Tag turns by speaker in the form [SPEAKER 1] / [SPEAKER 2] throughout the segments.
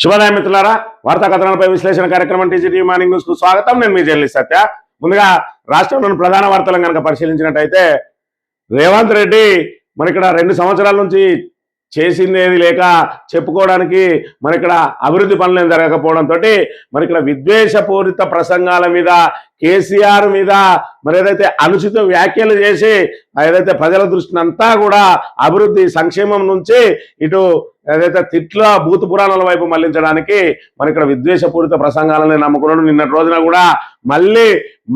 [SPEAKER 1] శుభోదయం మిత్రులారా, వార్తా కథనాలపై విశ్లేషణ కార్యక్రమం టీజీటీ మార్నింగ్ న్యూస్ కు స్వాగతం. నేను మీ జర్నలిస్ట్ సత్య. ముందుగా రాష్ట్రంలోని ప్రధాన వార్తలను కనుక పరిశీలించినట్టయితే, రేవంత్ రెడ్డి మరి ఇక్కడ 2 సంవత్సరాల నుంచి చేసిందేది లేక చెప్పుకోవడానికి మరి ఇక్కడ అభివృద్ధి పనులు ఏం జరగకపోవడంతో మరి ఇక్కడ విద్వేషపూరిత ప్రసంగాల మీద, కేసీఆర్ మీద మరి ఏదైతే అనుచిత వ్యాఖ్యలు చేసి ఏదైతే ప్రజల దృష్టిని అంతా కూడా అభివృద్ధి సంక్షేమం నుంచి ఇటు ఏదైతే తిట్ల భూత పురాణాల వైపు మళ్లించడానికి మరి ఇక్కడ విద్వేషపూరిత ప్రసంగాలని నమ్ముకున్నాడు. నిన్నటి రోజున కూడా మళ్ళీ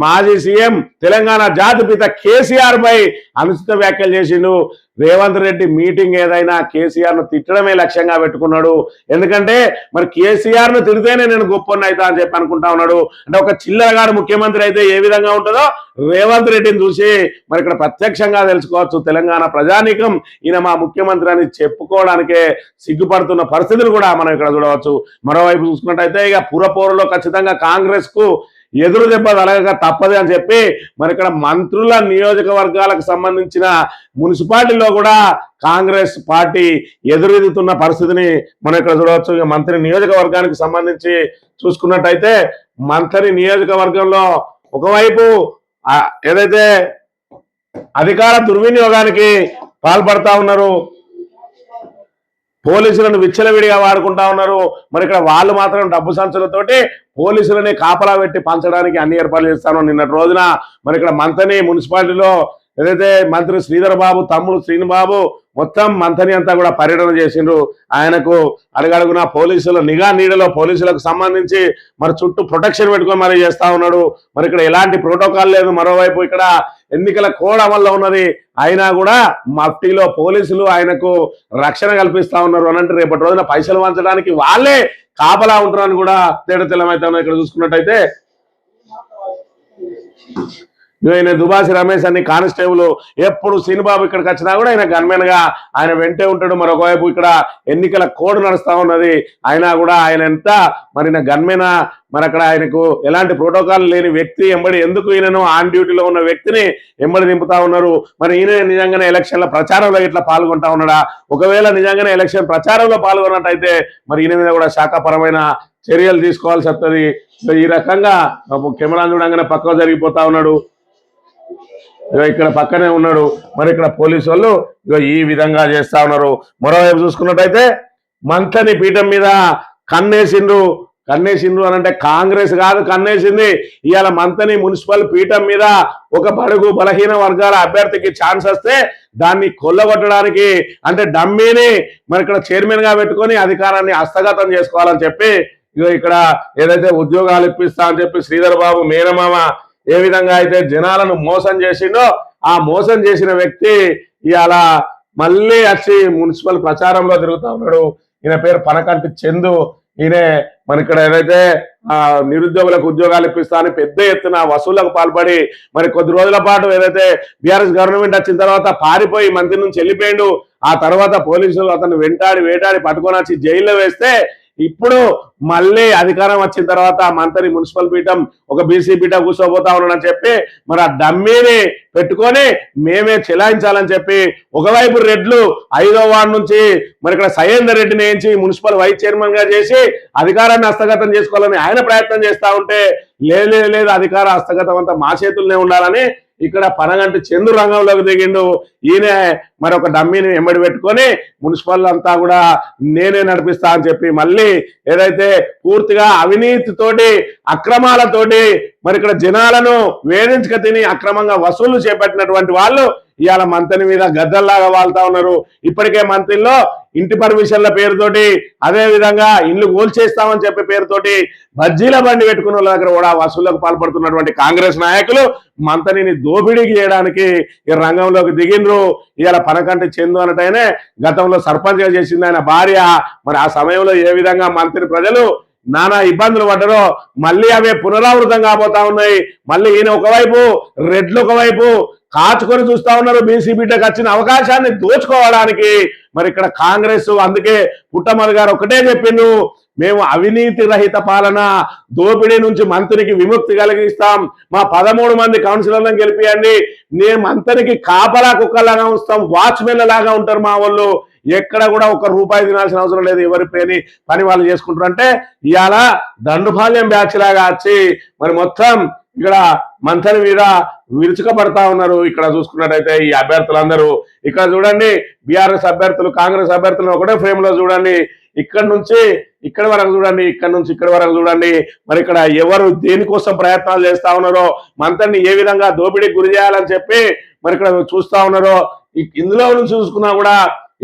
[SPEAKER 1] మాజీ సీఎం తెలంగాణ జాతిపిత కేసీఆర్ పై అనుచిత వ్యాఖ్యలు చేసిండు. రేవంత్ రెడ్డి మీటింగ్ ఏదైనా కేసీఆర్ ను తిట్టడమే లక్ష్యంగా పెట్టుకున్నాడు. ఎందుకంటే మరి కేసీఆర్ ను తిడితేనే నేను గొప్పని అవుతా అని చెప్పి అనుకుంటా ఉన్నాడు. అంటే ఒక చిల్లరగాడు ముఖ్యమంత్రి అయితే ఏ విధంగా ఉంటుందో రేవంత్ రెడ్డిని చూసి మరి ఇక్కడ ప్రత్యక్షంగా తెలుసుకోవచ్చు. తెలంగాణ ప్రజానీకం ఈయన మా ముఖ్యమంత్రి అని చెప్పుకోవడానికే సిగ్గుపడుతున్న పరిస్థితులు కూడా మనం ఇక్కడ చూడవచ్చు. మరోవైపు చూసుకున్నట్టయితే ఇక పురపోరులో ఖచ్చితంగా కాంగ్రెస్ కు ఎదురు దెబ్బ తలగక తప్పదు అని చెప్పి మరి ఇక్కడ మంత్రుల నియోజకవర్గాలకు సంబంధించిన మున్సిపాలిటీలో కూడా కాంగ్రెస్ పార్టీ ఎదురెదుతున్న పరిస్థితిని మనం ఇక్కడ చూడవచ్చు. ఇక మంత్రి నియోజకవర్గానికి సంబంధించి చూసుకున్నట్టయితే మంత్రి నియోజకవర్గంలో ఒకవైపు ఏదైతే అధికార దుర్వినియోగానికి పాల్పడతా ఉన్నారు, పోలీసులను విచ్చలవిడిగా వాడుకుంటా ఉన్నారు. మరి ఇక్కడ వాళ్ళు మాత్రం డబ్బు సంచులతోటి పోలీసులని కాపలా పెట్టి పంచడానికి అన్ని ఏర్పాట్లు చేస్తాను. నిన్నటి రోజున మరి ఇక్కడ మంతని మున్సిపాలిటీలో ఏదైతే మంత్రి శ్రీధర్ బాబు తమ్ముడు శ్రీనిబాబు మొత్తం మంతని అంతా కూడా పర్యటన చేసిండ్రు. ఆయనకు అడుగడుగున పోలీసుల నిఘా నీడలో పోలీసులకు సంబంధించి మరి చుట్టూ ప్రొటెక్షన్ పెట్టుకొని మరి చేస్తా ఉన్నాడు. మరి ఇక్కడ ఎలాంటి ప్రోటోకాల్ లేదు. మరోవైపు ఇక్కడ ఎన్నికల కోడ్ అమల్లో ఉన్నది. అయినా కూడా మఫ్టీలో పోలీసులు ఆయనకు రక్షణ కల్పిస్తా ఉన్నారు. అనంటే రేపటి రోజున పైసలు వంచడానికి వాళ్ళే కాపలా ఉంటారని కూడా తేడతెల్లమైతే ఇక్కడ చూసుకున్నట్టయితే ఈయన దుబాసి రమేష్ అని కానిస్టేబుల్ ఎప్పుడు శ్రీనిబాబు ఇక్కడికి వచ్చినా కూడా ఆయన గన్మెన్ గా ఆయన వెంటే ఉంటాడు. మరొకవైపు ఇక్కడ ఎన్నికల కోడ్ నడుస్తా ఉన్నది. అయినా కూడా ఆయన ఎంత మరి గన్మెనా, మరి అక్కడ ఆయనకు ఎలాంటి ప్రోటోకాల్ లేని వ్యక్తి ఎంబడి ఎందుకు ఈయనను ఆన్ డ్యూటీలో ఉన్న వ్యక్తిని ఎంబడి దింపుతా ఉన్నారు. మరి ఈయన నిజంగానే ఎలక్షన్ల ప్రచారంలో ఇట్లా పాల్గొంటా ఉన్నాడా? ఒకవేళ నిజంగానే ఎలక్షన్ ప్రచారంలో పాల్గొన్నట్టయితే మరి ఈయన మీద కూడా శాఖాపరమైన చర్యలు తీసుకోవాల్సి వస్తుంది. ఈ రకంగా కెమెరా చూడంగానే పక్కకు జరిగిపోతా ఉన్నాడు. ఇక్కడ పక్కనే ఉన్నాడు. మరి ఇక్కడ పోలీసు వాళ్ళు ఈ విధంగా చేస్తా ఉన్నారు. మరోవైపు చూసుకున్నట్టయితే మంతని పీఠం మీద కన్నేసిండ్రు అని అంటే కాంగ్రెస్ కాదు కన్నేసింది. ఇవాళ మంతని మున్సిపల్ పీఠం మీద ఒక బడుగు బలహీన వర్గాల అభ్యర్థికి ఛాన్స్ వస్తే దాన్ని కొల్లగొట్టడానికి అంటే డమ్మీని మరి ఇక్కడ చైర్మన్ గా పెట్టుకొని అధికారాన్ని హస్తగతం చేసుకోవాలని చెప్పి ఇక్కడ ఏదైతే ఉద్యోగాలు ఇప్పిస్తా అని చెప్పి శ్రీధర్ బాబు మేనమామ ఏ విధంగా అయితే జనాలను మోసం చేసిండో ఆ మోసం చేసిన వ్యక్తి ఇవాళ మళ్ళీ వచ్చి మున్సిపల్ ప్రచారంలో తిరుగుతా ఉన్నాడు. ఈయన పేరు పనకంటి చందు. ఈయన మన ఇక్కడ ఏదైతే నిరుద్యోగులకు ఉద్యోగాలు ఇప్పిస్తా అని పెద్ద ఎత్తున వసూళ్లకు పాల్పడి మరి కొద్ది రోజుల పాటు ఏదైతే బీఆర్ఎస్ గవర్నమెంట్ వచ్చిన తర్వాత పారిపోయి మంత్రి నుంచి వెళ్ళిపోయిండు. ఆ తర్వాత పోలీసులు అతను వేటాడి పట్టుకొని వచ్చి జైల్లో వేస్తే ఇప్పుడు మళ్ళీ అధికారం వచ్చిన తర్వాత మంత్రి మున్సిపల్ పీఠం ఒక బీసీ పీఠం కూర్చోబోతా ఉన్నాడని చెప్పి మరి ఆ డమ్మీని పెట్టుకొని మేమే చెలాయించాలని చెప్పి ఒకవైపు రెడ్లు 5వ వార్డు నుంచి మరి ఇక్కడ సయేందర్ రెడ్డిని వేయించి మున్సిపల్ వైస్ చైర్మన్ గా చేసి అధికారాన్ని హస్తగతం చేసుకోవాలని ఆయన ప్రయత్నం చేస్తా ఉంటే లేదు అధికార హస్తగతం అంతా మా చేతుల్లోనే ఉండాలని ఇక్కడ పనగంటి చందు రంగంలోకి దిగిండు. ఈయన మరి ఒక డమ్మీని ఎంబడి పెట్టుకొని మున్సిపల్ అంతా కూడా నేనే నడిపిస్తా అని చెప్పి మళ్ళీ ఏదైతే పూర్తిగా అవినీతితోటి అక్రమాలతోటి మరి ఇక్కడ జనాలను వేధించక తిని అక్రమంగా వసూళ్లు చేపట్టినటువంటి వాళ్ళు ఇవాళ మంత్రి మీద గద్దల్లాగా వాళ్తా ఉన్నారు. ఇప్పటికే మంత్రిలో ఇంటి పర్మిషన్ల పేరుతోటి అదే విధంగా ఇల్లు కూల్చేస్తామని చెప్పే పేరుతోటి బజ్జీల బండి పెట్టుకున్న వాళ్ళ దగ్గర కూడా వసూళ్లకు పాల్పడుతున్నటువంటి కాంగ్రెస్ నాయకులు మంత్రిని దోపిడీకి చేయడానికి ఈ రంగంలోకి దిగిండ్రు. ఇవాళ పనకంటి చందు అన్నట్టయినే గతంలో సర్పంచ్ గా చేసింది ఆయన భార్య. మరి ఆ సమయంలో ఏ విధంగా మంత్రి ప్రజలు నానా ఇబ్బందులు పడ్డారో మళ్ళీ అవే పునరావృతం కాబోతా ఉన్నాయి. మళ్ళీ ఈయన ఒకవైపు రెడ్లు ఒకవైపు కాచుకొని చూస్తా ఉన్నారు బీసీ బిడ్డకు వచ్చిన అవకాశాన్ని దోచుకోవడానికి. మరి ఇక్కడ కాంగ్రెస్ అందుకే పుట్టమల్లి గారు ఒకటే చెప్పిండు, మేము అవినీతి రహిత పాలన దోపిడీ నుంచి మంత్రికి విముక్తి కలిగిస్తాం, మా 13 మంది కౌన్సిలర్లను గెలిపియండి, నేను మంత్రికి కాపలా కుక్కలాగా ఉంచుతాం, వాచ్మెన్ లాగా ఉంటారు మా వాళ్ళు, ఎక్కడ కూడా ఒక్క రూపాయి తినాల్సిన అవసరం లేదు, ఎవరి పని వాళ్ళు చేసుకుంటారు. అంటే ఇవాళ దండుపాల్యం బ్యాచ్ లాగా వచ్చి మరి మొత్తం ఇక్కడ మంథని మీద విరుచుకపడతా ఉన్నారు. ఇక్కడ చూసుకున్నట్టయితే ఈ అభ్యర్థులందరూ ఇక్కడ చూడండి, బీఆర్ఎస్ అభ్యర్థులు కాంగ్రెస్ అభ్యర్థులు ఒకటే ఫ్రేమ్ లో చూడండి, ఇక్కడ నుంచి ఇక్కడ వరకు చూడండి, ఇక్కడ నుంచి ఇక్కడ వరకు చూడండి. మరి ఇక్కడ ఎవరు దేనికోసం ప్రయత్నాలు చేస్తా ఉన్నారో, మంతన్ని ఏ విధంగా దోపిడీకి గురి చేయాలని చెప్పి మరి ఇక్కడ చూస్తా ఉన్నారో. ఇందులో నుంచి చూసుకున్నా కూడా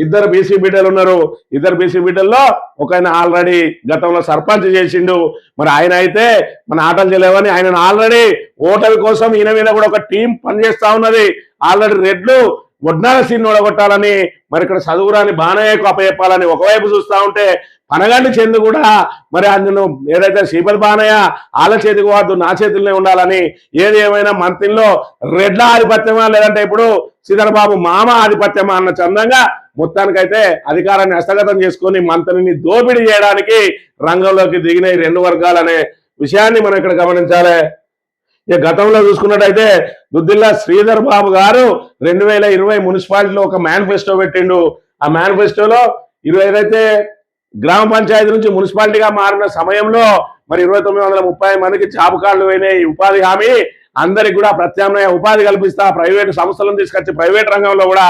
[SPEAKER 1] ఇద్దరు బీసీ బిడ్డలు ఉన్నారు. ఇద్దరు బీసీ బిడ్డల్లో ఒక ఆయన ఆల్రెడీ గతంలో సర్పంచ్ చేసిండు. మరి ఆయన అయితే మన ఆటలు చేయలేవని ఆయన ఆల్రెడీ ఓటమి కోసం ఈయన మీద కూడా ఒక టీం పనిచేస్తా ఉన్నది. ఆల్రెడీ రెడ్లు వడ్నాల సీన్ ఓడగొట్టాలని, మరి ఇక్కడ చదువురాని బాణయ్యకు అప్పచెప్పాలని ఒకవైపు చూస్తా ఉంటే, పనగండి చెందు కూడా మరి అందులో ఏదైతే శ్రీపతి బాణయ్య వాళ్ళ చేతికి వద్దు నా చేతుల్లోనే ఉండాలని, ఏది ఏమైనా మంత్రిలో రెడ్ల ఆధిపత్యమా లేదంటే ఇప్పుడు శ్రీధరబాబు మామ ఆధిపత్యమా అన్న చందంగా మొత్తానికైతే అధికారాన్ని హస్తగతం చేసుకొని మంత్రిని దోపిడీ చేయడానికి రంగంలోకి దిగిన ఈ రెండు వర్గాలనే విషయాన్ని మనం ఇక్కడ గమనించాలి. ఇక గతంలో చూసుకున్నట్టయితే దుద్దిల్లా శ్రీధర్ బాబు గారు 2020 మున్సిపాలిటీలో ఒక మేనిఫెస్టో పెట్టిండు. ఆ మేనిఫెస్టోలో ఏదైతే గ్రామ పంచాయతీ నుంచి మున్సిపాలిటీగా మారిన సమయంలో మరి 2930 మందికి జాబ్ కార్డులు అయినాయి. ఉపాధి హామీ అందరికి కూడా ప్రత్యామ్నాయ ఉపాధి కల్పిస్తా, ప్రైవేటు సంస్థలను తీసుకొచ్చి ప్రైవేట్ రంగంలో కూడా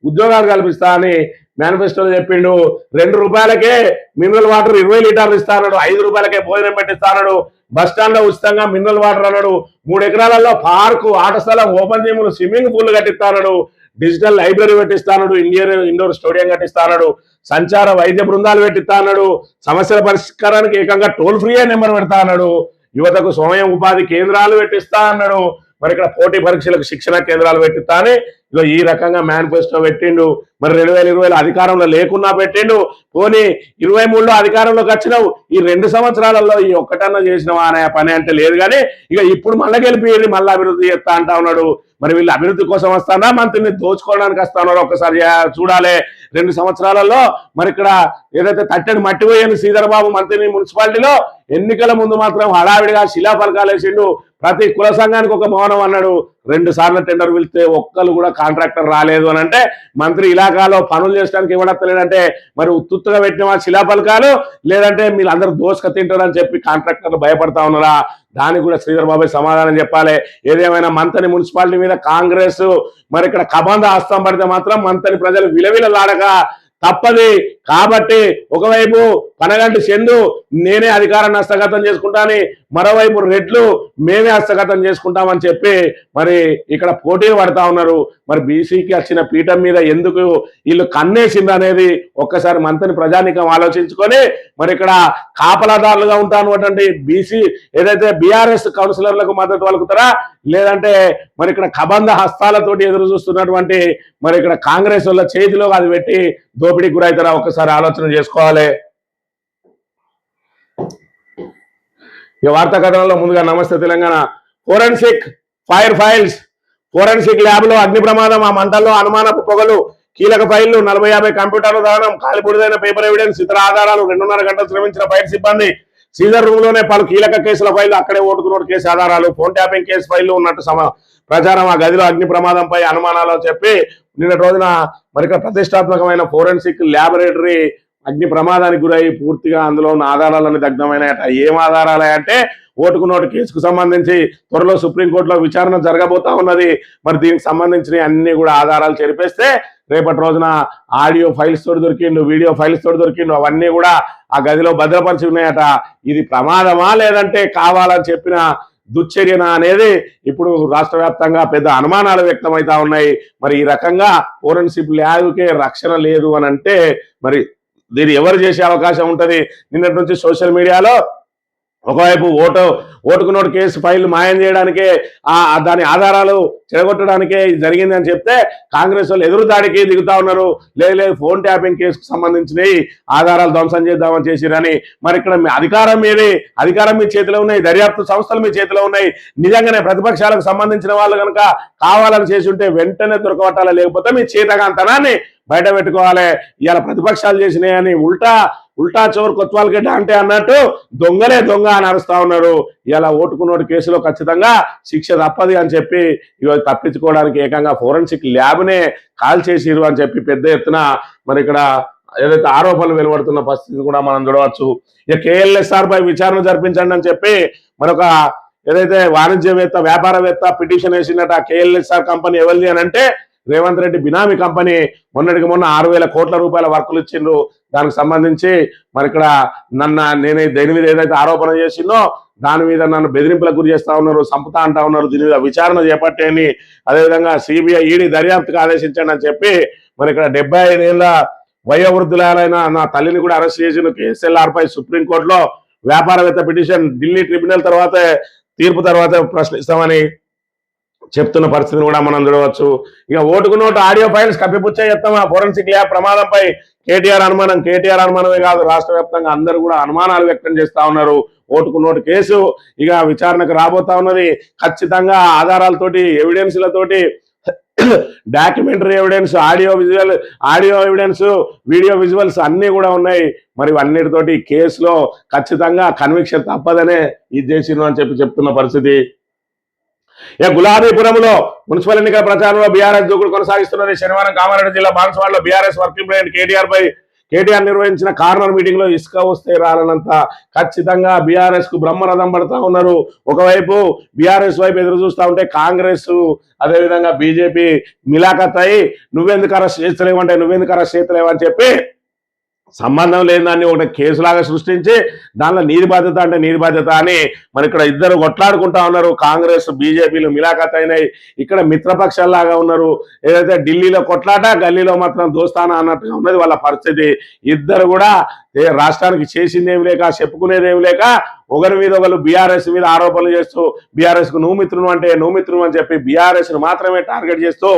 [SPEAKER 1] ఉద్యోగాలు కల్పిస్తా అని మేనిఫెస్టోలో చెప్పిండు. 2 రూపాయలకే మినరల్ వాటర్ 20 లీటర్లు ఇస్తా అన్నాడు. 5 రూపాయలకే భోజనం పెట్టిస్తా అన్నాడు. బస్ స్టాండ్ లో ఉచితంగా మినరల్ వాటర్ అన్నాడు. 3 ఎకరాలలో పార్కు, ఆట స్థలం, ఓపెన్ జిమ్లు, స్విమ్మింగ్ పూల్ కట్టిస్తా అన్నాడు. డిజిటల్ లైబ్రరీ పెట్టిస్తా అన్నాడు. ఇండోర్ స్టేడియం కట్టిస్తా అన్నాడు. సంచార వైద్య బృందాలు పెట్టిస్తా అన్నాడు. సమస్యల పరిష్కారానికి ఏకంగా టోల్ ఫ్రీ నెంబర్ పెడతా అన్నాడు. యువతకు స్వయం ఉపాధి కేంద్రాలు పెట్టిస్తా అన్నాడు. మరి ఇక్కడ పోటీ పరీక్షలకు శిక్షణ కేంద్రాలు పెట్టిస్తా అని ఈ రకంగా మేనిఫెస్టో పెట్టిండు. మరి 2020 అధికారంలో లేకున్నా పెట్టిండు. పోనీ 23లో అధికారంలోకి వచ్చినావు, ఈ 2 సంవత్సరాలలో ఈ ఒక్కటన్నా చేసినవా అనే పని అంటే లేదు. కానీ ఇక ఇప్పుడు మళ్ళీ గెలిపి మళ్ళీ అభివృద్ధి చేస్తా అంటా ఉన్నాడు. మరి వీళ్ళు అభివృద్ధి కోసం వస్తానా మంత్రిని దోచుకోవడానికి వస్తానో ఒక్కసారి చూడాలి. 2 సంవత్సరాలలో మరి ఇక్కడ ఏదైతే తట్టడి మట్టిపోయాను శ్రీధరబాబు మంత్రిని మున్సిపాలిటీలో ఎన్నికల ముందు మాత్రం హడావిడిగా శిలాఫలకాలు వేసిండు. ప్రతి కుల సంఘానికి ఒక మౌనం అన్నాడు. 2 సార్లు టెండర్ వెళ్తే ఒక్కరు కూడా కాంట్రాక్టర్ రాలేదు అని అంటే మంత్రి ఇలాకాలో పనులు చేయడానికి ఇవ్వడలేదంటే మరి ఉత్తుగా పెట్టిన శిలాఫలకాలు లేదంటే మీరు అందరూ దోసుక తింటారని చెప్పి కాంట్రాక్టర్లు భయపడతా ఉన్నారా? దానికి కూడా శ్రీధర్ బాబు సమాధానం చెప్పాలి. ఏదేమైనా మంత్రి మున్సిపాలిటీ మీద కాంగ్రెస్ మరి ఇక్కడ కబంధ హస్తం పడితే మాత్రం మంత్రి ప్రజలు విలవిలలాడక తప్పది. కాబట్టి ఒకవైపు పనగంటి చందు నేనే అధికారాన్ని హస్తగతం చేసుకుంటాని, మరోవైపు రెడ్లు మేమే హస్తగతం చేసుకుంటామని చెప్పి మరి ఇక్కడ పోటీలు పడతా ఉన్నారు. మరి బీసీకి వచ్చిన పీఠం మీద ఎందుకు వీళ్ళు కన్నేసింది అనేది ఒక్కసారి మంత్రిని ప్రజానీకం ఆలోచించుకొని మరి ఇక్కడ కాపలాదారులుగా ఉంటానటువంటి బీసీ ఏదైతే బీఆర్ఎస్ కౌన్సిలర్లకు మద్దతు పలుకుతారా లేదంటే మరి ఇక్కడ కబంధ హస్తాలతోటి ఎదురు చూస్తున్నటువంటి మరి ఇక్కడ కాంగ్రెస్ వాళ్ళ చేతిలో అది పెట్టి దోపిడీకి గురవుతారా ఒక్కసారి ఆలోచన చేసుకోవాలి. ఈ వార్తా కథనంలో ముందుగా నమస్తే Telangana. Forensic fire files, forensic lab లో అగ్ని ప్రమాదం, ఆ మంటల్లో అనుమానపు పొగలు, కీలక ఫైళ్లు, 40-50 కంప్యూటర్ల దానం, కాలిపొడిదైన పేపర్ ఎవిడెన్స్, ఇతర ఆధారాలు, 2.5 గంటలు శ్రమించిన ఫైర్ సిబ్బంది, సీజర్ రూమ్ లోనే పలు కీలక కేసుల ఫైళ్లు, అక్కడే ఓటుకున్నోటు కేసు ఆధారాలు, ఫోన్ ట్యాపింగ్ కేసు ఫైళ్లు ఉన్నట్టు ప్రచారం. ఆ గదిలో అగ్ని ప్రమాదంపై అనుమానాలు చెప్పి నిన్నటి రోజున మరి ప్రతిష్టాత్మకమైన ఫోరెన్సిక్ ల్యాబొరేటరీ అగ్ని ప్రమాదానికి గురై పూర్తిగా అందులో ఉన్న ఆధారాలన్నీ దగ్ధమైనాయట. ఏం ఆధారాలు అంటే ఓటుకు నోటు కేసుకు సంబంధించి త్వరలో సుప్రీంకోర్టులో విచారణ జరగబోతా ఉన్నది. మరి దీనికి సంబంధించిన అన్ని కూడా ఆధారాలు చెరిపేస్తే రేపటి రోజున ఆడియో ఫైల్స్ తోటి దొరికిండు, వీడియో ఫైల్స్ తోటి దొరికిండు, అవన్నీ కూడా ఆ గదిలో భద్రపరిచి ఉన్నాయట. ఇది ప్రమాదమా లేదంటే కావాలని చెప్పిన దుశ్చర్యన అనేది ఇప్పుడు రాష్ట్ర వ్యాప్తంగా పెద్ద అనుమానాలు వ్యక్తమవుతా ఉన్నాయి. మరి ఈ రకంగా ఫోరెన్సిక్ ల్యాబ్కే రక్షణ లేదు అని అంటే మరి దీన్ని ఎవరు చేసే అవకాశం ఉంటుంది? నిన్నటి నుంచి సోషల్ మీడియాలో ఒకవైపు ఓటుకు నోటు కేసు ఫైల్ మాయం చేయడానికే దాని ఆధారాలు చెడగొట్టడానికే జరిగింది అని చెప్తే కాంగ్రెస్ వాళ్ళు ఎదురు దాడికి దిగుతా ఉన్నారు. లేదు ఫోన్ ట్యాపింగ్ కేసుకు సంబంధించినవి ఆధారాలు ధ్వంసం చేద్దామని చేసిరని. మరి ఇక్కడ అధికారం మీ చేతిలో ఉన్నాయి, దర్యాప్తు సంస్థలు మీ చేతిలో ఉన్నాయి. నిజంగానే ప్రతిపక్షాలకు సంబంధించిన వాళ్ళు కనుక కావాలని చేసి ఉంటే వెంటనే దొరకబట్టాలి, లేకపోతే మీ చేతగాంతనాన్ని బయట పెట్టుకోవాలి. ఇవాళ ప్రతిపక్షాలు చేసినాయని ఉల్టా చోరు కొత్వాలగడ్డ అంటే అన్నట్టు దొంగలే దొంగ అని అరుస్తా ఉన్నారు. ఇలా ఓటుకున్నోటి కేసులో ఖచ్చితంగా శిక్ష తప్పది అని చెప్పి ఇవాళ తప్పించుకోవడానికి ఏకంగా ఫోరెన్సిక్ ల్యాబ్నే కాల్ చేసిరు అని చెప్పి పెద్ద ఎత్తున మరి ఇక్కడ ఏదైతే ఆరోపణలు వెలువడుతున్న పరిస్థితి కూడా మనం చూడవచ్చు. ఇక KLSR పై విచారణ జరిపించండి అని చెప్పి మరొక ఏదైతే వాణిజ్యవేత్త వ్యాపారవేత్త పిటిషన్ వేసిందట. KLSR కంపెనీ ఎవరిది అని అంటే రేవంత్ రెడ్డి బినామీ కంపెనీ. మొన్నటికి మొన్న 6,000 కోట్ల రూపాయల వర్కులు ఇచ్చిండ్రు. దానికి సంబంధించి మరి ఇక్కడ నేను దేని మీద ఏదైతే ఆరోపణ చేసిందో దాని మీద నన్ను బెదిరింపులకు గురి చేస్తా ఉన్నారు, సంపుతా అంటా ఉన్నారు, దీని మీద విచారణ చేపట్టేని, అదేవిధంగా CBI ఈడీ దర్యాప్తుకు ఆదేశించండి అని చెప్పి మరి ఇక్కడ 75 ఏళ్ల వయోవృద్ధులైన నా తల్లిని కూడా అరెస్ట్ చేసిన KSLR పై సుప్రీంకోర్టులో వ్యాపారవేత్త పిటిషన్ ఢిల్లీ ట్రిబ్యునల్ తర్వాత తీర్పు తర్వాత ప్రశ్నిస్తామని చెప్తున్న పరిస్థితిని కూడా మనం చూడవచ్చు. ఇక ఓటుకు నోటు ఆడియో ఫైల్స్ కప్పిపుచ్చే యత్నం ఫోరెన్సిక్ ల్యాబ్ ప్రమాదంపై కేటీఆర్ అనుమానమే కాదు, రాష్ట్ర వ్యాప్తంగా అందరూ కూడా అనుమానాలు వ్యక్తం చేస్తా ఉన్నారు. ఓటుకు నోటు కేసు ఇక విచారణకు రాబోతా ఉన్నది. ఖచ్చితంగా ఆధారాలతోటి ఎవిడెన్స్లతోటి documentary evidence, audio evidence, video visuals అన్నీ కూడా ఉన్నాయి. మరి అన్నిటితోటి కేసులో ఖచ్చితంగా కన్విక్షన్ తప్పదనే ఇది చేసిండ్రు అని చెప్తున్న పరిస్థితి. ఇక గులాబీపురంలో మున్సిపల్ ఎన్నికల ప్రచారంలో బీఆర్ఎస్ దూకుడు కొనసాగిస్తున్నది. శనివారం కామారెడ్డి జిల్లా బాన్సువాడలో బీఆర్ఎస్ వర్కింగ్ ప్రెసిడెంట్ కేటీఆర్ నిర్వహించిన కార్నర్ మీటింగ్ లో ఇసుక వస్తే రాలనంత ఖచ్చితంగా బీఆర్ఎస్ కు బ్రహ్మరథం పడతా ఉన్నారు. ఒకవైపు బీఆర్ఎస్ వైపు ఎదురు చూస్తా ఉంటే కాంగ్రెస్ అదేవిధంగా బీజేపీ మిలాఖత్ అయి నువ్వెందుకు అరెస్ట్ చేస్తలేవు అని చెప్పి సంబంధం లేని దాన్ని ఒక కేసులాగా సృష్టించి దానిలో నీది బాధ్యత అంటే నీది బాధ్యత అని మరి ఇక్కడ ఇద్దరు కొట్లాడుకుంటా ఉన్నారు. కాంగ్రెస్ బీజేపీలు మిలాఖత్ అయినాయి. ఇక్కడ మిత్రపక్షాల్లాగా ఉన్నారు. ఏదైతే ఢిల్లీలో కొట్లాట, గల్లీలో మాత్రం దోస్తానా అన్నట్టుగా ఉన్నది వాళ్ళ పరిస్థితి. ఇద్దరు కూడా రాష్ట్రానికి చేసిందేమి లేక చెప్పుకునేదేమి లేక ఒకరి మీద ఒకరు బీఆర్ఎస్ మీద ఆరోపణలు చేస్తూ బీఆర్ఎస్ కు నువ్వు మిత్రును అని చెప్పి బీఆర్ఎస్ ను మాత్రమే టార్గెట్ చేస్తూ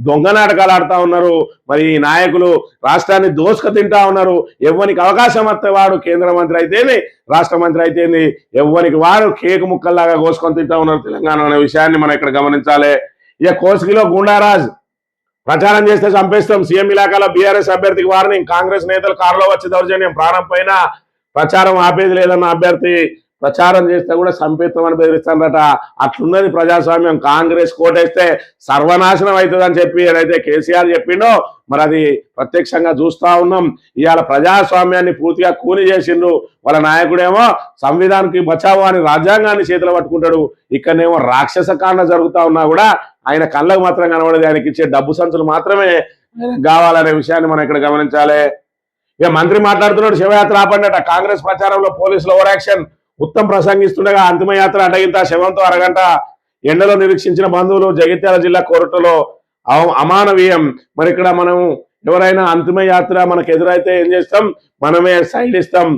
[SPEAKER 1] దొంగ నాటకాలు ఆడుతా ఉన్నారు. మరి ఈ నాయకులు రాష్ట్రాన్ని దోసుక తింటా ఉన్నారు. ఎవ్వనికి అవకాశం వస్తే వాడు కేంద్ర మంత్రి అయితేనే, రాష్ట్ర మంత్రి అయితేనే, ఎవ్వనికి వాడు కేకు ముక్కల్లాగా కోసుకొని తింటా ఉన్నారు తెలంగాణ అనే విషయాన్ని మనం ఇక్కడ గమనించాలి. ఇక కోస్గిలో గుండారాజ్ ప్రచారం చేస్తే చంపేస్తాం, సీఎం ఇలాకాలో బీఆర్ఎస్ అభ్యర్థికి వార్నింగ్, కాంగ్రెస్ నేతలు కారులో వచ్చి దౌర్జన్యం, ప్రాణం పైన ప్రచారం ఆపేది లేదన్న అభ్యర్థి ప్రచారం చేస్తే కూడా చంపేస్తామని బెదిరిస్తారట. అట్లున్నది ప్రజాస్వామ్యం. కాంగ్రెస్ కోటేస్తే సర్వనాశనం అవుతుందని చెప్పి ఏదైతే కేసీఆర్ చెప్పిండో మరి అది ప్రత్యక్షంగా చూస్తా ఉన్నాం. ఇవాళ ప్రజాస్వామ్యాన్ని పూర్తిగా కూని చేసిండ్రు. వాళ్ళ నాయకుడేమో సంవిధానానికి బచావో అని రాజ్యాంగాన్ని చేతిలో పట్టుకుంటాడు. ఇక్కడనేమో రాక్షస కాండ జరుగుతా ఉన్నా కూడా ఆయన కళ్ళకు మాత్రం కనబడదు. ఆయనకి ఇచ్చే డబ్బు సంచులు మాత్రమే కావాలనే విషయాన్ని మనం ఇక్కడ గమనించాలి. ఇక మంత్రి మాట్లాడుతున్నాడు, శివయాత్ర ఆపండట. కాంగ్రెస్ ప్రచారంలో పోలీసుల ఓవర్ యాక్షన్. ఉత్తమ్ ప్రసంగిస్తుండగా అంతిమయాత్ర అడ్డగింత, శవంతో అరగంట ఎండలో నిరీక్షించిన బంధువులు. జగిత్యాల జిల్లా కోర్టులో అమానవీయం. మరి ఇక్కడ మనం ఎవరైనా అంతిమయాత్ర మనకు ఎదురైతే ఏం చేస్తాం, మనమే సైడ్ ఇస్తాం,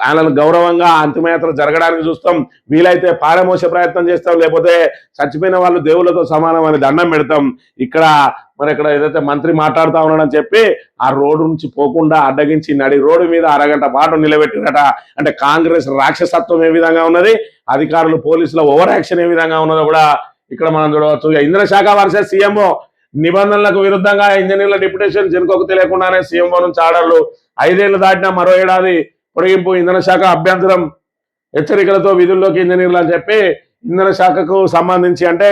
[SPEAKER 1] ఆయనను గౌరవంగా అంతిమయాత్ర జరగడానికి చూస్తాం. వీలైతే పారమోసే ప్రయత్నం చేస్తాం, లేకపోతే చచ్చిపోయిన వాళ్ళు దేవుళ్ళతో సమానం అని దండం పెడతాం. ఇక్కడ మరి ఇక్కడ ఏదైతే మంత్రి మాట్లాడుతా ఉన్నాడని చెప్పి ఆ రోడ్డు నుంచి పోకుండా అడ్డగించి నడి రోడ్డు మీద అరగంట పాటు నిలబెట్టినట. అంటే కాంగ్రెస్ రాక్షసత్వం ఏ విధంగా ఉన్నది, అధికారులు పోలీసుల ఓవర్ యాక్షన్ ఏ విధంగా ఉన్నదో కూడా ఇక్కడ మనం చూడవచ్చు. ఇంధన శాఖ వర్సెస్ సీఎంఓ. నిబంధనలకు విరుద్ధంగా ఇంజనీర్ల డిప్యుటేషన్ జనకోకు తెలియకుండానే సీఎంఓ నుంచి ఆర్డర్లు. 5 ఏళ్లు దాటినా మరో ఏడాది పొడిగింపు. ఇంధన శాఖ అభ్యంతరం, హెచ్చరికలతో విధుల్లోకి ఇంజనీర్లు అని చెప్పి ఇంధన శాఖకు సంబంధించి అంటే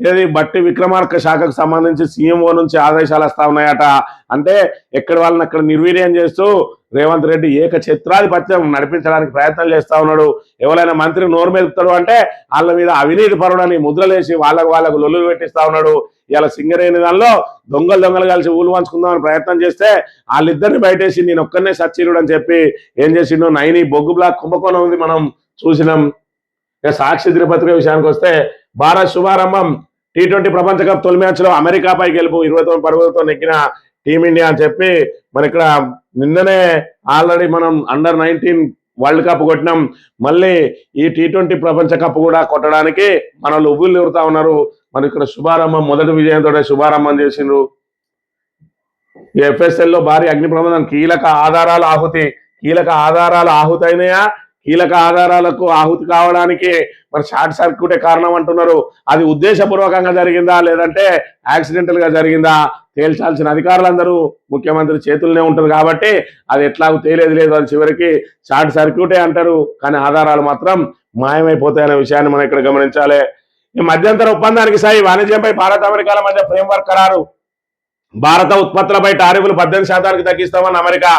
[SPEAKER 1] ఏది బట్టి విక్రమార్క శాఖకు సంబంధించి సీఎంఓ నుంచి ఆదేశాలు వస్తా ఉన్నాయట. అంటే ఎక్కడి వాళ్ళని అక్కడ నిర్వీర్యం చేస్తూ రేవంత్ రెడ్డి ఏకఛత్రాధిపత్యం నడిపించడానికి ప్రయత్నాలు చేస్తా ఉన్నాడు. ఎవరైనా మంత్రి నోరు మెదుపుతాడు అంటే వాళ్ళ మీద అవినీతి పరుడని ముద్రలేసి వాళ్ళకు లొల్లులు పెట్టిస్తా ఉన్నాడు. ఇలా సింగరేణి దానిలో దొంగలు కలిసి ఊలు పంచుకుందామని ప్రయత్నం చేస్తే వాళ్ళిద్దరిని బయటేసి నేను ఒక్కనే సచ్చీరుడు అని చెప్పి ఏం చేసిండు, నైని బొగ్గు బ్లాక్ కుంభకోణం ఉంది మనం చూసినాం. ఇక సాక్షి దినపత్రిక విషయానికి వస్తే భారత్ శుభారంభం. T20 ప్రపంచ కప్ తొలి మ్యాచ్ లో అమెరికాపై గెలుపు, 29 పరుగులతో నెగ్గిన టీమిండియా అని చెప్పి మరి ఇక్కడ నిన్ననే ఆల్రెడీ మనం అండర్-19 వరల్డ్ కప్ కొట్టినాం. మళ్ళీ ఈ T20 ప్రపంచ కప్ కూడా కొట్టడానికి మనల్ని ఉవ్వులు ఎగురుతా ఉన్నారు. మరి ఇక్కడ శుభారంభం, మొదటి విజయంతో శుభారంభం చేసిండ్రు. FSL లో భారీ అగ్ని ప్రమాదం, కీలక ఆధారాలు ఆహుతైనాయా? కీలక ఆధారాలకు ఆహుతి కావడానికి మరి షార్ట్ సర్క్యూటే కారణం అంటున్నారు. అది ఉద్దేశపూర్వకంగా జరిగిందా లేదంటే యాక్సిడెంటల్ గా జరిగిందా తేల్చాల్సిన అధికారులందరూ ముఖ్యమంత్రి చేతుల్లోనే ఉంటుంది కాబట్టి అది ఎట్లాగూ తేలేదు లేదు. అది చివరికి షార్ట్ సర్క్యూటే అంటారు, కానీ ఆధారాలు మాత్రం మాయమైపోతాయనే విషయాన్ని మనం ఇక్కడ గమనించాలి. ఈ మధ్యంతర ఒప్పందానికి సై, వాణిజ్యంపై భారత్ అమెరికాల మధ్య ఫ్రేమ్వర్క్ ఖరారు. భారత ఉత్పత్తులపై టారిఫ్లు 18% తగ్గిస్తామని అమెరికా,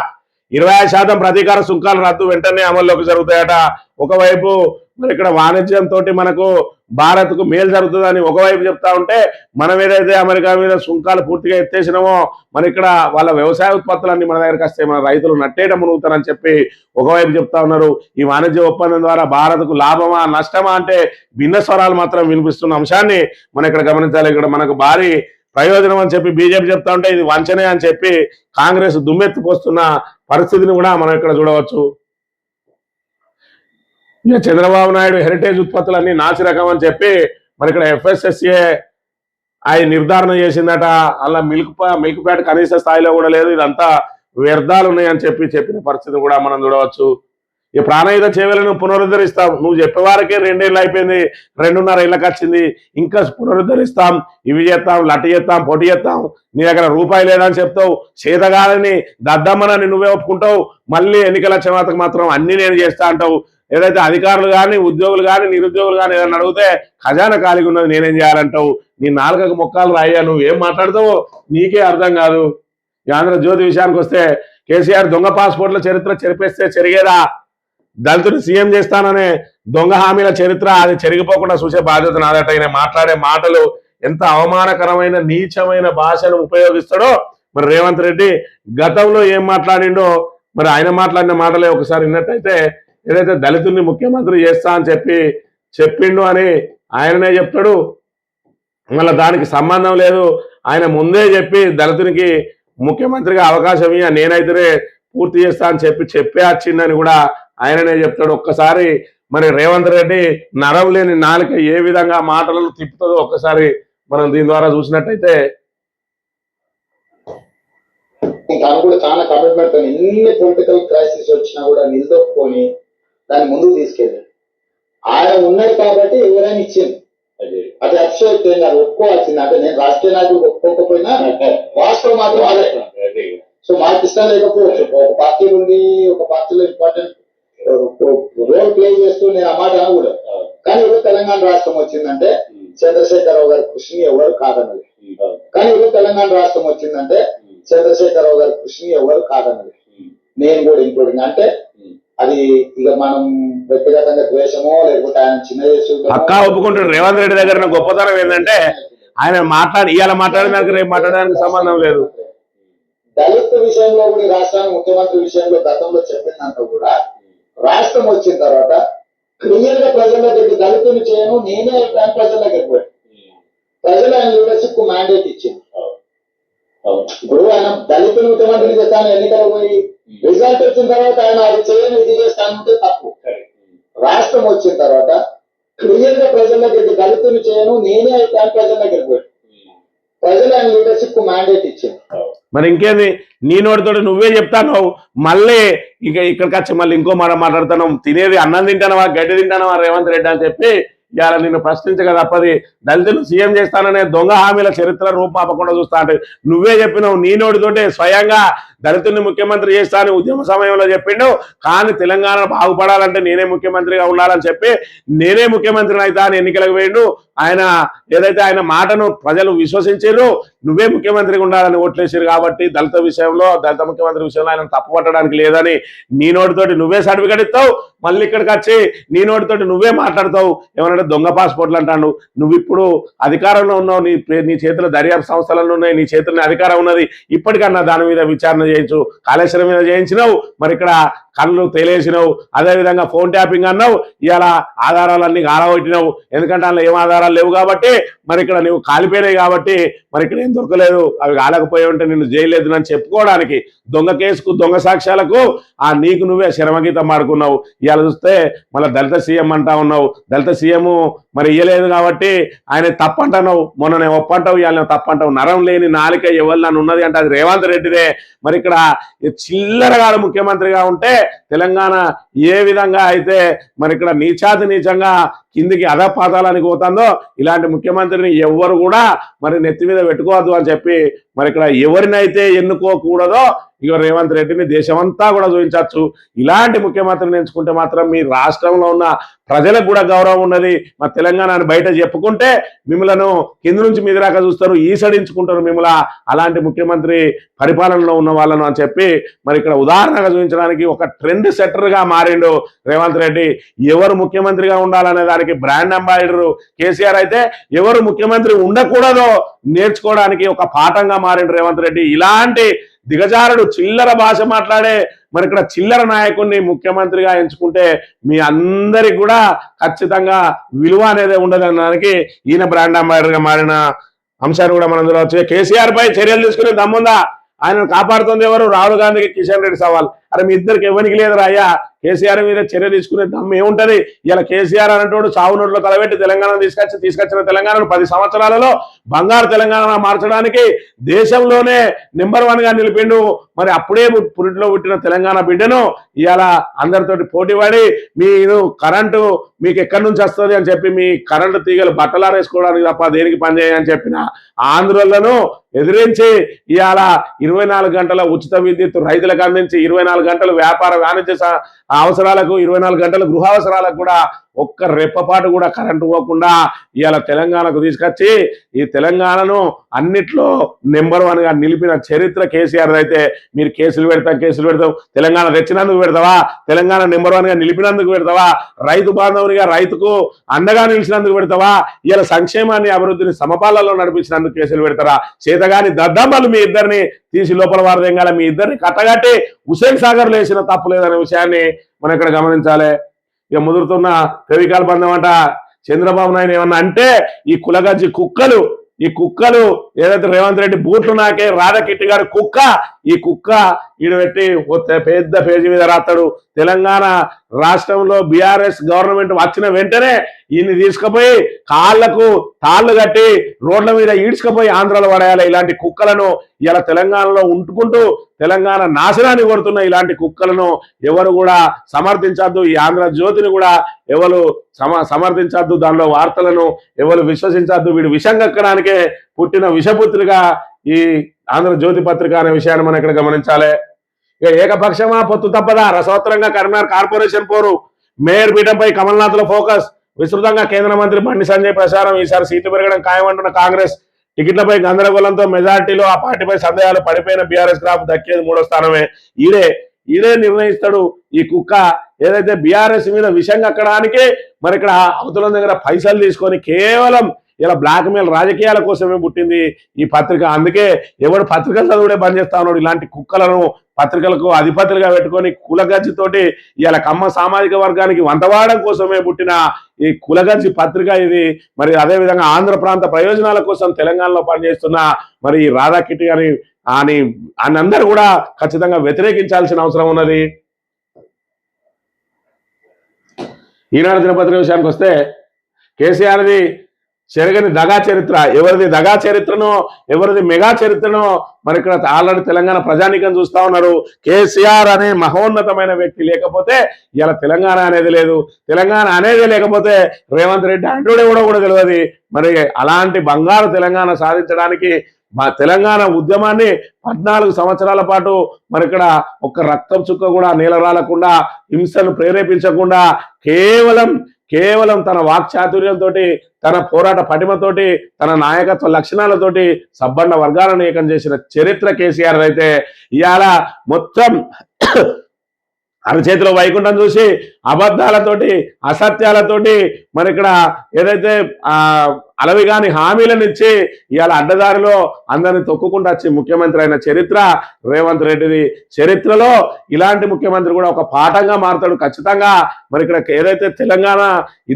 [SPEAKER 1] 25% ప్రతీకార సుంకాల రద్దు వెంటనే అమల్లోకి జరుగుతాయట. ఒకవైపు మరి ఇక్కడ వాణిజ్యంతో మనకు భారత్కు మేలు జరుగుతుందని ఒకవైపు చెప్తా ఉంటే, మనం ఏదైతే అమెరికా మీద సుంకాలు పూర్తిగా ఎత్తేసినామో మరి ఇక్కడ వాళ్ళ వ్యవసాయ ఉత్పత్తులన్నీ మన దగ్గరికి వస్తే మన రైతులు నట్టేట మునుగుతారని చెప్పి ఒకవైపు చెప్తా ఉన్నారు. ఈ వాణిజ్య ఒప్పందం ద్వారా భారత్కు లాభమా నష్టమా అంటే భిన్న స్వరాలు మాత్రం వినిపిస్తున్న అంశాన్ని మనం ఇక్కడ గమనించాలి. ఇక్కడ మనకు భారీ ప్రయోజనం అని చెప్పి బీజేపీ చెప్తా ఉంటే ఇది వంచనే అని చెప్పి కాంగ్రెస్ దుమ్మెత్తిపోస్తున్న పరిస్థితిని కూడా మనం ఇక్కడ చూడవచ్చు. ఇక చంద్రబాబు నాయుడు హెరిటేజ్ ఉత్పత్తులన్నీ నాసి రకం అని చెప్పి మరి ఇక్కడ FSSA ఆయన నిర్ధారణ చేసిందట. అలా మిల్క్ ప్యాట్ కనీస స్థాయిలో కూడా లేదు, ఇదంతా వ్యర్థాలు ఉన్నాయని చెప్పిన పరిస్థితి కూడా మనం చూడవచ్చు. ఈ ప్రాణాయుధ చేవలను పునరుద్ధరిస్తాం, నువ్వు చెప్పేవారికే 2 ఏళ్ళు అయిపోయింది, 2.5 ఏళ్ళకి వచ్చింది, ఇంకా పునరుద్ధరిస్తాం, ఇవి చేస్తాం, లట్టి చేస్తాం, పొట్టి చేస్తాం, నీ దగ్గర రూపాయి లేదని చెప్తావు, చేతగాలని దద్దమ్మనని నువ్వే ఒప్పుకుంటావు, మళ్ళీ ఎన్నికల చెమాతకు మాత్రం అన్ని నేను చేస్తా అంటావు. ఏదైతే అధికారులు కానీ ఉద్యోగులు కానీ నిరుద్యోగులు కానీ ఏదైనా అడిగితే ఖజానా ఖాళీగా ఉన్నది నేనేం చేయాలంటావు. నీ నాలుకకు మొక్కలు రాయ్యా, నువ్వు ఏం మాట్లాడతావో నీకే అర్థం కాదు. ఈ ఆంధ్రజ్యోతి విషయానికి వస్తే కేసీఆర్ దొంగ పాస్పోర్ట్ల చరిత్ర చెరిపేస్తే చెరిగేదా, దళితుని సీఎం చేస్తాననే దొంగ హామీల చరిత్ర అది చెరిగిపోకుండా చూసే బాధ్యత నాదట. ఆయన మాట్లాడే మాటలు ఎంత అవమానకరమైన నీచమైన భాషను ఉపయోగిస్తాడో మరి రేవంత్ రెడ్డి గతంలో ఏం మాట్లాడిండో మరి ఆయన మాట్లాడిన మాటలే ఒకసారి విన్నట్టయితే, ఏదైతే దళితుల్ని ముఖ్యమంత్రి చేస్తా అని చెప్పిండు అని ఆయననే చెప్తాడు. మళ్ళీ దానికి సంబంధం లేదు, ఆయన ముందే చెప్పి దళితునికి ముఖ్యమంత్రిగా అవకాశం ఇయ్య, నేనైతేనే పూర్తి చేస్తా అని చెప్పే వచ్చిందని కూడా ఆయననే చెప్తాడు. ఒక్కసారి మరి రేవంత్ రెడ్డి నరం లేని నాలుక ఏ విధంగా మాటలను తిప్పుతుందో ఒక్కసారి మనం దీని ద్వారా చూసినట్టయితే,
[SPEAKER 2] తాను కూడా చాలా కమిట్మెంట్ ఎన్ని పొలిటికల్ క్రైసిస్ వచ్చినా కూడా నిలదొక్కుని దాన్ని ముందుకు తీసుకెళ్ళాడు. ఆయన ఉన్నాడు కాబట్టి ఎవరైనా ఇచ్చింది, అది అతిశయోక్తి కాదు, ఒప్పుకోవాల్సింది. అంటే నేను రాజకీయ నాయకులు ఒప్పుకోకపోయినా వాస్తవం మాత్రం అదే. సో మాకు ఇష్టం లేకపోవచ్చు, ఒక పార్టీ నుండి ఒక పార్టీలో ఇంపార్టెంట్ రోల్ ప్లే చేస్తూ నేను ఆ మాట అనకూడదు. కానీ ఇప్పుడు తెలంగాణ రాష్ట్రం వచ్చిందంటే చంద్రశేఖరరావు గారి కృషిని ఎవరు కాదన్నది. కానీ ఇప్పుడు తెలంగాణ రాష్ట్రం వచ్చిందంటే చంద్రశేఖరరావు గారి కృషిని ఎవరు కాదన్నది, నేను కూడా ఇంక్లూడింగ్. అంటే అది ఇక మనం వ్యక్తిగతంగా ద్వేషమో లేకపోతే ఆయన చిన్న చేసు
[SPEAKER 1] పక్కా ఒప్పుకుంటాడు. రేవంత్ రెడ్డి దగ్గర గొప్పతనం ఏంటంటే ఆయన ఇవాళ మాట్లాడడానికి రేపు మాట్లాడడానికి సంబంధం లేదు.
[SPEAKER 2] దళిత విషయంలో కూడా రాష్ట్రానికి ముఖ్యమంత్రి విషయంలో గతంలో చెప్పిందంతా కూడా రాష్ట్రం వచ్చిన తర్వాత క్లియర్ గా ప్రజల దగ్గర దళితులు చేయను, నేనే ప్రజల దగ్గర పోయాను. ప్రజలు ఆయన లీడర్షిప్ కు మ్యాండేట్ ఇచ్చింది. ఇప్పుడు ఆయన దళితులు ముఖ్యమంత్రి చేస్తాను ఎన్నికలు పోయి రిజల్ట్ వచ్చిన తర్వాత ఆయన అది చేయను ఇది చేస్తానంటే తప్పు. రాష్ట్రం వచ్చిన తర్వాత క్లియర్ గా ప్రజల దగ్గర దళితులు చేయను, నేనే ప్రజల దగ్గర పోయాను. ప్రజలు ఆయన లీడర్షిప్ కు మ్యాండేట్ ఇచ్చింది.
[SPEAKER 1] మరి ఇంకేంది, నీ నోటితో నువ్వే చెప్తాను, మళ్ళీ ఇక ఇక్కడికి వచ్చి మళ్ళీ ఇంకో మాట మాట్లాడుతాను. తినేది అన్నం తింటానవా గడ్డి తింటానవా రేవంత్ రెడ్డి అని చెప్పి ఇవాళ నిన్ను ప్రశ్నించగా తప్పది. దళితులు సీఎం చేస్తాననే దొంగ హామీల చరిత్ర రూపాపకుండా చూస్తా అంటే నువ్వే చెప్పినావు. నీ నోటితోటే స్వయంగా దళితుల్ని ముఖ్యమంత్రి చేస్తా అని ఉద్యమ సమయంలో చెప్పిండు. కానీ తెలంగాణ బాగుపడాలంటే నేనే ముఖ్యమంత్రిగా ఉండాలని చెప్పి నేనే ముఖ్యమంత్రిని అవుతా అని ఎన్నికలకు పోయిండు. ఆయన ఏదైతే ఆయన మాటను ప్రజలు విశ్వసించారు, నువ్వే ముఖ్యమంత్రిగా ఉండాలని ఓట్లేసారు. కాబట్టి దళిత ముఖ్యమంత్రి విషయంలో ఆయన తప్పు పట్టడానికి లేదని నీ నోటితోటి నువ్వే సర్టిఫికేట్ ఇస్తావు. మళ్ళీ ఇక్కడికి వచ్చి నీ నోటితోటి నువ్వే మాట్లాడతావు. ఏమన్నా దొంగ పాస్పోర్ట్లు అంటాడు. నువ్వు ఇప్పుడు అధికారంలో ఉన్నావు, నీ చేతిలో దర్యాప్తు సంస్థలను ఉన్నాయి, నీ చేతుల్లో అధికారం ఉన్నది. ఇప్పటికన్నా దాని మీద విచారణ చేయించు. కాళేశ్వరం మీద చేయించినావు, మరి ఇక్కడ కళ్ళు తేలేసినావు. అదేవిధంగా ఫోన్ ట్యాపింగ్ అన్నావు, ఇవాళ ఆధారాలన్నీ గాలగొట్టినావు. ఎందుకంటే అందులో ఏం ఆధారాలు లేవు కాబట్టి, మరి ఇక్కడ నువ్వు కాలిపోయినాయి కాబట్టి మరి ఇక్కడ ఏం దొరకలేదు. అవి కాలకపోయి ఉంటే నిన్ను జైలేదు అని చెప్పుకోవడానికి దొంగ కేసుకు దొంగ సాక్ష్యాలకు నీకు నువ్వే శరమగీతం ఆడుకున్నావు. ఇవాళ చూస్తే మళ్ళీ దళిత సీఎం అంటా ఉన్నావు. దళిత సీఎం మరి ఇయ్యలేదు కాబట్టి ఆయన తప్పంటున్నావు. మొన్న నేను ఒప్పంటావు, ఇవాళ తప్పంటావు. నరం లేని నాలిక ఎవరు నన్ను ఉన్నది అంటే అది రేవంత్ రెడ్డిదే. మరి ఇక్కడ చిల్లరగా ముఖ్యమంత్రిగా ఉంటే తెలంగాణ ఏ విధంగా అయితే మరి ఇక్కడ నీచంగా కిందికి అధపాతాలానికి పోతుందో, ఇలాంటి ముఖ్యమంత్రిని ఎవ్వరు కూడా మరి నెత్తి మీద పెట్టుకోవద్దు అని చెప్పి మరి ఇక్కడ ఎవరినైతే ఎన్నుకోకూడదో ఇక రేవంత్ రెడ్డిని దేశమంతా కూడా చూపించవచ్చు. ఇలాంటి ముఖ్యమంత్రిని ఎంచుకుంటే మాత్రం మీ రాష్ట్రంలో ఉన్న ప్రజలకు కూడా గౌరవం ఉన్నది. మా తెలంగాణని బయట చెప్పుకుంటే మిమ్మలను కింద నుంచి మీద దాకా చూస్తారు, ఈసడించుకుంటారు మిమ్మల్ని. అలాంటి ముఖ్యమంత్రి పరిపాలనలో ఉన్న వాళ్ళను అని చెప్పి మరి ఇక్కడ ఉదాహరణగా చూపించడానికి ఒక ట్రెండ్ సెట్టర్గా మారిండు రేవంత్ రెడ్డి. ఎవరు ముఖ్యమంత్రిగా ఉండాలనే దానికి బ్రాండ్ అంబాసిడర్ కేసీఆర్ అయితే, ఎవరు ముఖ్యమంత్రి ఉండకూడదో నేర్చుకోవడానికి ఒక పాఠంగా మారిండు రేవంత్ రెడ్డి. ఇలాంటి దిగజారుడు చిల్లర భాష మాట్లాడే మరి ఇక్కడ చిల్లర నాయకుడిని ముఖ్యమంత్రిగా ఎంచుకుంటే మీ అందరికి కూడా ఖచ్చితంగా విలువ అనేది ఉండదనడానికి ఈయన బ్రాండ్ అంబాసిడర్గా మారిన అంశాన్ని కూడా మనం చూడవచ్చు. కేసీఆర్ పై చర్యలు తీసుకునే దమ్ముందా? ఆయనను కాపాడుతుంది ఎవరు? రాహుల్ గాంధీకి కిషన్ రెడ్డి సవాల్. అరే మీ ఇద్దరికి ఎవరికి లేదురా అయ్యా, కేసీఆర్ మీద చర్య తీసుకునే దమ్ము ఏముంటది? ఇలా కేసీఆర్ అనేటోడు చావు నోట్లో తలబెట్టి తెలంగాణ తీసుకొచ్చిన తెలంగాణను 10 సంవత్సరాలలో బంగారు తెలంగాణ మార్చడానికి దేశంలోనే నెంబర్ 1 గా నిలిపిండు. మరి అప్పుడే పురిటిలో పుట్టిన తెలంగాణ బిడ్డను ఇవాళ అందరితోటి పోటీపడి మీరు కరెంటు మీకు ఎక్కడి నుంచి వస్తుంది అని చెప్పి మీ కరెంటు తీగలు బట్టలారేసుకోవడానికి తప్ప దేనికి పనిచేయని చెప్పిన ఆంధ్రులను ఎదిరించి ఇవాళ 24 గంటల ఉచిత విద్యుత్ రైతులకు అందించి 24 గంటలు వ్యాపార వాణిజ్య అవసరాలకు 24 గంటల గృహ అవసరాలకు కూడా ఒక్క రెప్పపాటు కూడా కరెంటు పోకుండా ఇవాళ తెలంగాణకు తీసుకొచ్చి ఈ తెలంగాణను అన్నిట్లో నెంబర్ 1 గా నిలిపిన చరిత్ర కేసీఆర్ అయితే మీరు కేసులు పెడతాం తెలంగాణ తెచ్చినందుకు పెడతావా? తెలంగాణ నెంబర్ 1 గా నిలిపినందుకు పెడతావా? రైతు బాంధవునిగా రైతుకు అండగా నిలిచినందుకు పెడతావా? ఇలా సంక్షేమాన్ని అభివృద్ధిని సమపాలలో నడిపించినందుకు కేసులు పెడతారా? చేతగాని దద్దమ్మలు మీ ఇద్దరిని తీసి లోపల వారదెంగాల మీ ఇద్దరిని కట్టగట్టి హుసేన్ సాగర్ లేసిన తప్పు లేదనే విషయాన్ని మనం ఇక్కడ గమనించాలి. ఇక ముదురుతున్న ఫెవికాల్ బంధం అంట చంద్రబాబు నాయుడు ఏమన్నా అంటే ఈ కులగజ్జి ఈ కుక్కలు ఏదైతే రేవంత్ రెడ్డి బూట్లు నాకే రాధాకిట్టి గారి కుక్క, ఈ కుక్క ఈడబెట్టి పెద్ద పేజీ మీద రాస్తాడు. తెలంగాణ రాష్ట్రంలో బీఆర్ఎస్ గవర్నమెంట్ వచ్చిన వెంటనే ఈయన్ని తీసుకుపోయి కాళ్లకు తాళ్లు కట్టి రోడ్ల మీద ఈడ్చుకుపోయి ఆంధ్రాలో పడేయాలి. ఇలాంటి కుక్కలను ఇలా తెలంగాణలో ఉంటుకుంటూ తెలంగాణ నాశనాన్ని కొడుతున్న ఇలాంటి కుక్కలను ఎవరు కూడా సమర్థించద్దు. ఈ ఆంధ్ర జ్యోతిని కూడా ఎవరు సమర్థించద్దు. దానిలో వార్తలను ఎవరు విశ్వసించద్దు. వీడు విషం కక్కడానికే పుట్టిన విషపుత్రిక ఈ ఆంధ్ర జ్యోతి పత్రిక అనే విషయాన్ని మనం ఇక్కడ గమనించాలి. ఇక ఏకపక్షమా పొత్తు తప్పదా? రసవత్తరంగా కరీంనగర్ కార్పొరేషన్ పోరు, మేయర్ పీఠంపై కమల్నాథ్ లో ఫోకస్, విస్తృతంగా కేంద్ర మంత్రి బండి సంజయ్ ప్రచారం. ఈసారి సీట్లు పెరగడం ఖాయమంటున్న కాంగ్రెస్, టికెట్లపై గందరగోళంతో మెజార్టీలో ఆ పార్టీపై సందేహాలు పడిపోయిన బీఆర్ఎస్ గ్రాఫ్ దక్కేది 3వ స్థానమే. ఈడే నిర్ణయిస్తాడు. ఈ కుక్క ఏదైతే బీఆర్ఎస్ మీద విషం కక్కడానికి మరి ఇక్కడ అవతల దగ్గర పైసలు తీసుకొని కేవలం ఇలా బ్లాక్ మెయిల్ రాజకీయాల కోసమే పుట్టింది ఈ పత్రిక. అందుకే ఎవడు పత్రికలు చదువుడే బంద్ చేస్తా ఉన్నాడు. ఇలాంటి కుక్కలను పత్రికలకు అధిపతులుగా పెట్టుకొని కులగజ్జితోటి ఇలా కమ్మ సామాజిక వర్గానికి వంతవాడడం కోసమే పుట్టిన ఈ కులగజ్జి పత్రిక ఇది. మరి అదేవిధంగా ఆంధ్ర ప్రాంత ప్రయోజనాల కోసం తెలంగాణలో పనిచేస్తున్న మరి రాధాకిట్టి గారి అని అందరూ కూడా ఖచ్చితంగా వ్యతిరేకించాల్సిన అవసరం ఉన్నది. ఈనాడు దినపత్రిక విషయానికి వస్తే కేసీఆర్ది చెరగని దగా చరిత్ర. ఎవరిది దగా చరిత్రనో ఎవరిది మెగా చరిత్రనో మరి ఇక్కడ ఆల్రెడీ తెలంగాణ ప్రజానీకం చూస్తా ఉన్నారు. కేసీఆర్ అనే మహోన్నతమైన వ్యక్తి లేకపోతే ఇలా తెలంగాణ అనేది లేదు. తెలంగాణ అనేది లేకపోతే రేవంత్ రెడ్డి అంటూడే కూడా తెలియదు. మరి అలాంటి బంగారు తెలంగాణ సాధించడానికి మా తెలంగాణ ఉద్యమాన్ని 14 సంవత్సరాల పాటు మరి ఇక్కడ ఒక్క రక్తం చుక్క కూడా నీలరాలకుండా హింసను ప్రేరేపించకుండా కేవలం తన వాక్చాతుర్యంతో, తన పోరాట పటిమతోటి, తన నాయకత్వ లక్షణాలతోటి సబ్బండ వర్గాలను ఏకం చేసిన చరిత్ర కేసీఆర్ అయితే ఇవాళ మొత్తం అరచేతిలో వైకుంఠం చూసి అబద్ధాలతోటి అసత్యాలతోటి మరి ఇక్కడ ఏదైతే అలవిగాని హామీలను ఇచ్చి ఇవాళ అడ్డదారిలో అందరిని తొక్కుకుంటూ వచ్చి ముఖ్యమంత్రి అయిన చరిత్ర రేవంత్ రెడ్డిది. చరిత్రలో ఇలాంటి ముఖ్యమంత్రి కూడా ఒక పాఠంగా మారుతాడు ఖచ్చితంగా. మరి ఇక్కడ ఏదైతే తెలంగాణ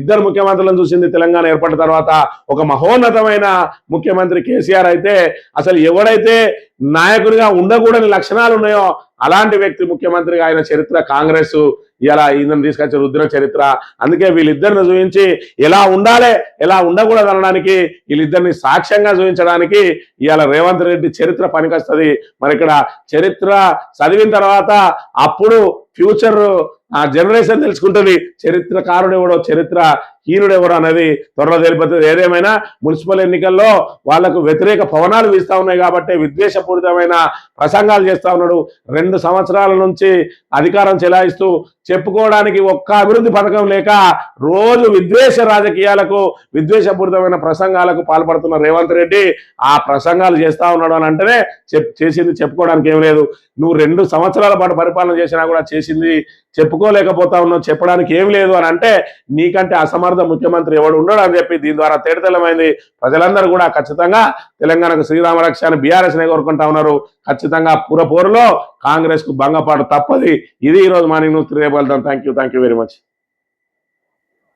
[SPEAKER 1] ఇద్దరు ముఖ్యమంత్రులను చూసింది తెలంగాణ ఏర్పడిన తర్వాత, ఒక మహోన్నతమైన ముఖ్యమంత్రి కేసీఆర్ అయితే అసలు ఎవడైతే నాయకుడిగా ఉండకూడని లక్షణాలు ఉన్నాయో అలాంటి వ్యక్తి ముఖ్యమంత్రిగా ఆయన చరిత్ర కాంగ్రెస్ ఇలా ఈయన తీసుకొచ్చే రుద్ర చరిత్ర. అందుకే వీళ్ళిద్దరిని చూపించి ఎలా ఉండాలి ఎలా ఉండకూడదు అనడానికి వీళ్ళిద్దరిని సాక్ష్యంగా చూపించడానికి ఇవాళ రేవంత్ రెడ్డి చరిత్ర పనికొస్తుంది. మరి ఇక్కడ చరిత్ర చదివిన తర్వాత అప్పుడు ఫ్యూచర్ ఆ జనరేషన్ తెలుసుకుంటుంది చరిత్రకారుడు ఎవడో చరిత్ర హీనుడు ఎవడో అనేది త్వరలో తెలిపోతుంది. ఏదేమైనా మున్సిపల్ ఎన్నికల్లో వాళ్లకు వ్యతిరేక పవనాలు వీస్తా ఉన్నాయి కాబట్టి విద్వేషపూరితమైన ప్రసంగాలు చేస్తా ఉన్నాడు. 2 సంవత్సరాల నుంచి అధికారం చెలాయిస్తూ చెప్పుకోవడానికి ఒక్క అభివృద్ధి పథకం లేక రోజు విద్వేష రాజకీయాలకు విద్వేషపూరితమైన ప్రసంగాలకు పాల్పడుతున్న రేవంత్ రెడ్డి ఆ ప్రసంగాలు చేస్తా ఉన్నాడు అని అంటేనే చేసింది చెప్పుకోవడానికి ఏం లేదు. నువ్వు 2 సంవత్సరాల పాటు పరిపాలన చేసినా కూడా చేసింది చెప్పుకోలేకపోతా ఉన్నావు, చెప్పడానికి ఏం లేదు అని అంటే నీకంటే అసమర్థ ముఖ్యమంత్రి ఎవడు ఉండడు అని చెప్పి దీని ద్వారా తేటతెల్లమైంది. ప్రజలందరూ కూడా ఖచ్చితంగా తెలంగాణకు శ్రీరామరక్ష అని బీఆర్ఎస్నే కోరుకుంటా ఉన్నారు. ఖచ్చితంగా పురపోరులో కాంగ్రెస్ కు భంగపాటు తప్పది. ఇది ఈరోజు మార్నింగ్ న్యూస్. రేపు వెళ్దాం. Thank you very much.